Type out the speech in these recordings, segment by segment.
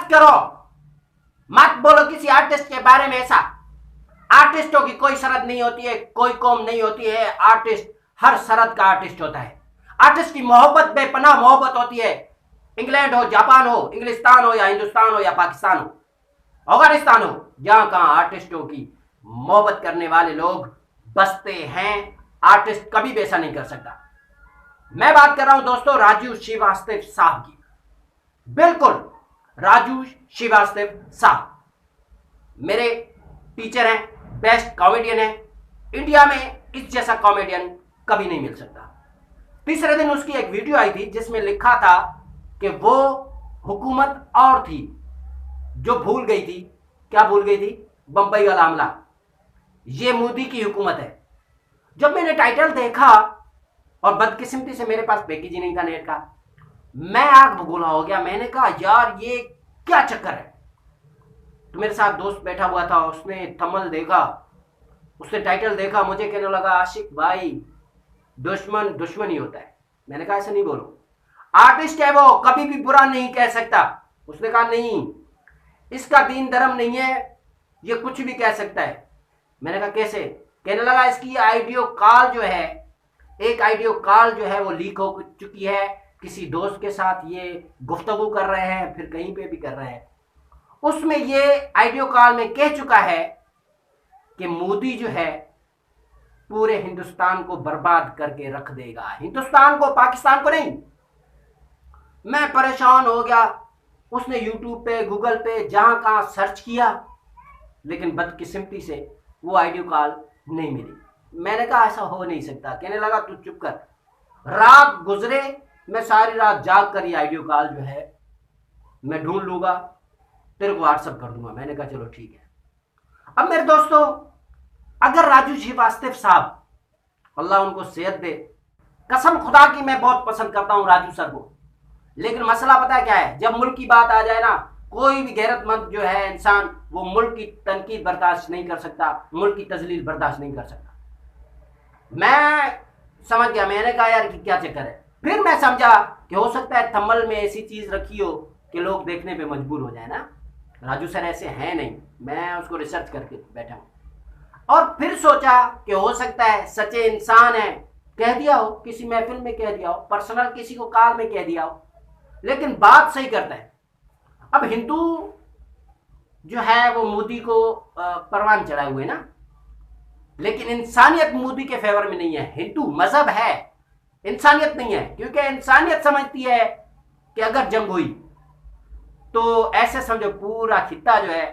मत करो, मत बोलो किसी आर्टिस्ट के बारे में ऐसा। आर्टिस्टों की कोई शरत नहीं होती है, कोई कौम नहीं होती है। आर्टिस्ट हर शरत का आर्टिस्ट होता है। आर्टिस्ट की मोहब्बत बेपनाह मोहब्बत होती है। इंग्लैंड हो, जापान हो, इंग्लिस्तान हो या हिंदुस्तान हो या पाकिस्तान हो, अफगानिस्तान हो, जहां कहां आर्टिस्टों की मोहब्बत करने वाले लोग बसते हैं। आर्टिस्ट कभी भी ऐसा नहीं कर सकता। मैं बात कर रहा हूं दोस्तों राजू श्रीवास्तव साहब की। बिल्कुल राजू श्रीवास्तव साहब मेरे टीचर हैं, बेस्ट कॉमेडियन है। इंडिया में इस जैसा कॉमेडियन कभी नहीं मिल सकता। तीसरे दिन उसकी एक वीडियो आई थी जिसमें लिखा था कि वो हुकूमत और थी जो भूल गई थी। क्या भूल गई थी? बंबई वाला हमला। ये मोदी की हुकूमत है। जब मैंने टाइटल देखा, और बदकिस्मती से मेरे पास पैकेज ही नहीं था नेट का, मैं आग बगूला हो गया। मैंने कहा यार ये क्या चक्कर है। तो मेरे साथ दोस्त बैठा हुआ था, उसने थंबनेल देखा, उसने टाइटल देखा, मुझे कहने लगा आशिक भाई दुश्मन दुश्मनी होता है। मैंने कहा ऐसा नहीं बोलो, आर्टिस्ट है वो, कभी भी बुरा नहीं कह सकता। उसने कहा नहीं, इसका दीन धर्म नहीं है, ये कुछ भी कह सकता है। मैंने कहा कैसे? कहने लगा इसकी ऑडियो कॉल जो है, एक ऑडियो कॉल जो है वो लीक हो चुकी है, किसी दोस्त के साथ ये गुफ्तगू कर रहे हैं, फिर कहीं पे भी कर रहे हैं। उसमें ये ऑडियो कॉल में कह चुका है कि मोदी जो है पूरे हिंदुस्तान को बर्बाद करके रख देगा, हिंदुस्तान को, पाकिस्तान को नहीं। मैं परेशान हो गया। उसने यूट्यूब पे, गूगल पे, जहां कहां सर्च किया, लेकिन बदकिस्मती से वो ऑडियो कॉल नहीं मिली। मैंने कहा ऐसा हो नहीं सकता। कहने लगा तू चुप कर। रात गुजरे, मैं सारी रात जाग कर ये ऑडियो कॉल जो है मैं ढूंढ लूंगा, तेरे को व्हाट्सअप कर दूंगा। मैंने कहा चलो ठीक है। अब मेरे दोस्तों, अगर राजू श्रीवास्तव साहब, अल्लाह उनको सेहत दे, कसम खुदा की मैं बहुत पसंद करता हूं राजू सर को, लेकिन मसला पता है क्या है? जब मुल्क की बात आ जाए ना, कोई भी गैरतमंद जो है इंसान, वो मुल्क की तनकीद बर्दाश्त नहीं कर सकता, मुल्क की तजलील बर्दाश्त नहीं कर सकता। मैं समझ गया। मैंने कहा यार कि क्या चक्कर है। फिर मैं समझा कि हो सकता है थंबनेल में ऐसी चीज रखी हो कि लोग देखने पे मजबूर हो जाए ना। राजू सर ऐसे हैं नहीं। मैं उसको रिसर्च करके बैठा हूं। और फिर सोचा कि हो सकता है सच्चे इंसान है, कह दिया हो, किसी महफिल में कह दिया हो, पर्सनल किसी को कॉल में कह दिया हो, लेकिन बात सही करता है। अब हिंदू जो है वो मोदी को परवान चढ़ाए हुए ना, लेकिन इंसानियत मोदी के फेवर में नहीं है। हिंदू मजहब है, इंसानियत नहीं है। क्योंकि इंसानियत समझती है कि अगर जंग हुई तो ऐसे समझो पूरा खित्ता जो है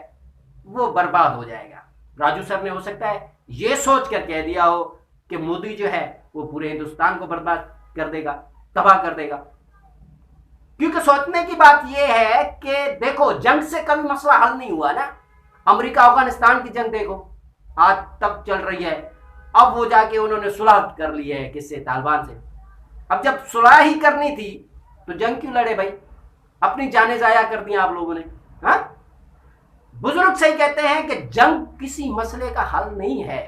वो बर्बाद हो जाएगा। राजू सर ने हो सकता है ये सोच कर कह दिया हो कि मोदी जो है वो पूरे हिंदुस्तान को बर्बाद कर देगा, तबाह कर देगा। क्योंकि सोचने की बात यह है कि देखो, जंग से कभी मसला हल नहीं हुआ ना। अमेरिका अफगानिस्तान की जंग देखो, आज तक चल रही है। अब वो जाके उन्होंने सुलह कर ली है किससे? तालिबान से। अब जब सुलह ही करनी थी तो जंग क्यों लड़े भाई? अपनी जानें जाया कर दी आप लोगों ने। हाँ, बुजुर्ग सही कहते हैं कि जंग किसी मसले का हल नहीं है।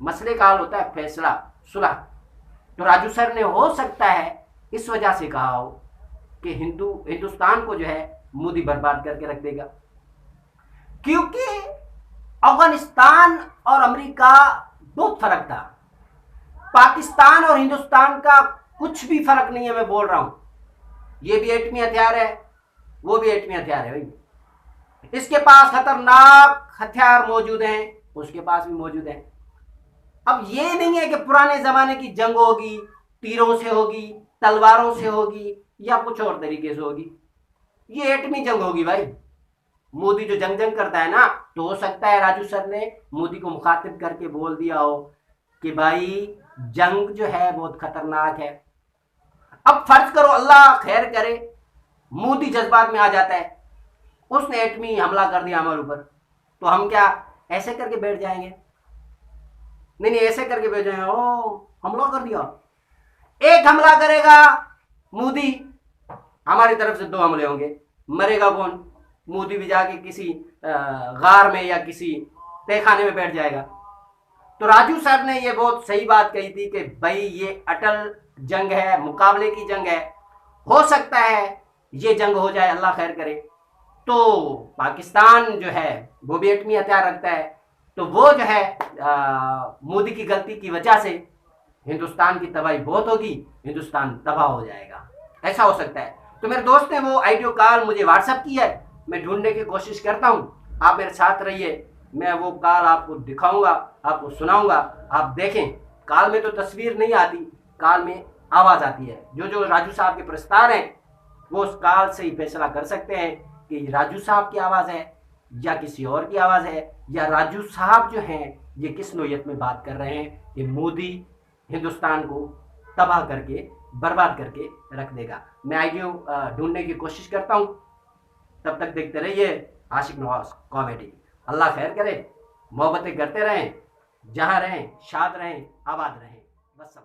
मसले का हल होता है फैसला, सुलह। तो राजू सर ने हो सकता है इस वजह से कहा हो कि हिंदुस्तान को जो है मोदी बर्बाद करके रख देगा। क्योंकि अफगानिस्तान और अमेरिका बहुत फर्क था, पाकिस्तान और हिंदुस्तान का कुछ भी फर्क नहीं है। मैं बोल रहा हूं, ये भी एटमी हथियार है, वो भी एटमी हथियार है भाई। इसके पास खतरनाक हथियार मौजूद हैं, उसके पास भी मौजूद हैं। अब ये नहीं है कि पुराने जमाने की जंग होगी, तीरों से होगी, तलवारों से होगी, या कुछ और तरीके से होगी। ये एटमी जंग होगी भाई। मोदी जो जंग करता है ना, तो हो सकता है राजू सर ने मोदी को मुखातिब करके बोल दिया हो कि भाई जंग जो है बहुत खतरनाक है। अब फर्ज करो, अल्लाह खैर करे, मोदी जज्बात में आ जाता है, उसने एटमी हमला कर दिया हमारे ऊपर, तो हम क्या ऐसे करके बैठ जाएंगे? नहीं, ऐसे करके बैठ जाएंगे, ओ हमला कर दिया। एक हमला करेगा मोदी, हमारी तरफ से 2 हमले होंगे। मरेगा कौन? मोदी भी जाके किसी गार में या किसी तहखाने में बैठ जाएगा। तो राजू सर ने ये बहुत सही बात कही थी कि भाई ये अटल जंग है, मुकाबले की जंग है। हो सकता है ये जंग हो जाए, अल्लाह खैर करे। तो पाकिस्तान जो है वो भी एटमी हथियार रखता है, तो वो जो है मोदी की गलती की वजह से हिंदुस्तान की तबाही बहुत होगी, हिंदुस्तान तबाह हो जाएगा, ऐसा हो सकता है। तो मेरे दोस्त ने वो ऑडियो कॉल मुझे व्हाट्सएप की है, मैं ढूंढने की कोशिश करता हूँ, आप मेरे साथ रहिए, मैं वो कॉल आपको दिखाऊंगा, आपको सुनाऊंगा, आप देखें। कॉल में तो तस्वीर नहीं आती, कॉल में आवाज़ आती है। जो जो राजू साहब के प्रस्ताव हैं वो उस कॉल से ही फैसला कर सकते हैं कि राजू साहब की आवाज़ है या किसी और की आवाज़ है, या राजू साहब जो हैं ये किस नोयत में बात कर रहे हैं कि मोदी हिंदुस्तान को तबाह करके बर्बाद करके रख देगा। मैं आइडियो ढूंढने की कोशिश करता हूँ, तब तक देखते रहिए आशिक नवाज कॉमेडी। अल्लाह खैर करे, मोहब्बतें करते रहें, जहाँ रहें शाद रहें, आबाद रहें। बस।